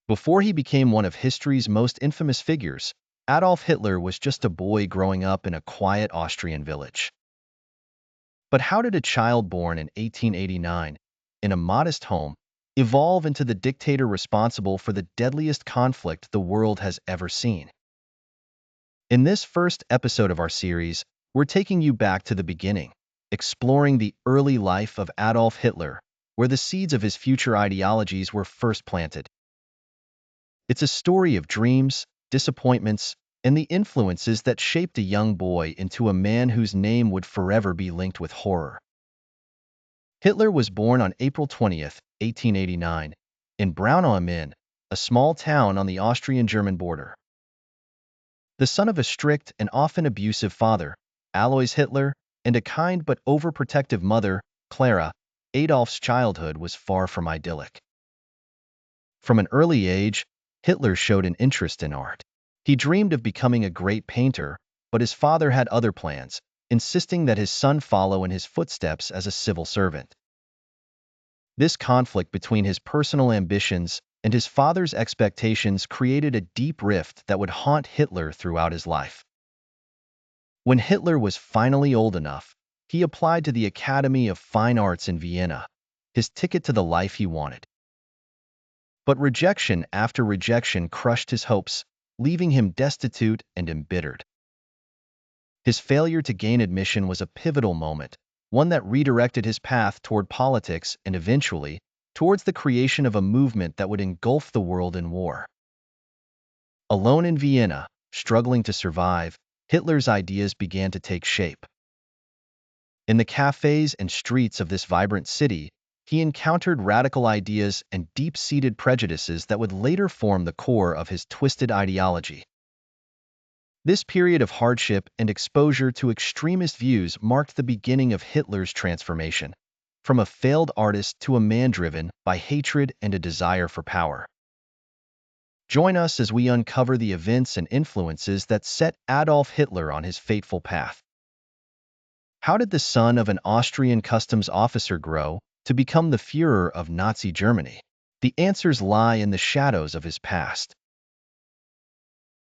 Before he became one of history's most infamous figures, Adolf Hitler was just a boy growing up in a quiet Austrian village. But how did a child born in 1889, in a modest home, evolve into the dictator responsible for the deadliest conflict the world has ever seen? In this first episode of our series, we're taking you back to the beginning, exploring the early life of Adolf Hitler, where the seeds of his future ideologies were first planted. It's a story of dreams, disappointments, and the influences that shaped a young boy into a man whose name would forever be linked with horror. Hitler was born on April 20th, 1889, in Braunau am Inn, a small town on the Austrian-German border. The son of a strict and often abusive father, Alois Hitler, and a kind but overprotective mother, Clara, Adolf's childhood was far from idyllic. From an early age, Hitler showed an interest in art. He dreamed of becoming a great painter, but his father had other plans, insisting that his son follow in his footsteps as a civil servant. This conflict between his personal ambitions and his father's expectations created a deep rift that would haunt Hitler throughout his life. When Hitler was finally old enough, he applied to the Academy of Fine Arts in Vienna, his ticket to the life he wanted. But rejection after rejection crushed his hopes, leaving him destitute and embittered. His failure to gain admission was a pivotal moment, one that redirected his path toward politics and eventually towards the creation of a movement that would engulf the world in war. Alone in Vienna, struggling to survive, Hitler's ideas began to take shape. In the cafes and streets of this vibrant city, he encountered radical ideas and deep-seated prejudices that would later form the core of his twisted ideology. This period of hardship and exposure to extremist views marked the beginning of Hitler's transformation, from a failed artist to a man driven by hatred and a desire for power. Join us as we uncover the events and influences that set Adolf Hitler on his fateful path. How did the son of an Austrian customs officer grow to become the Führer of Nazi Germany? The answers lie in the shadows of his past.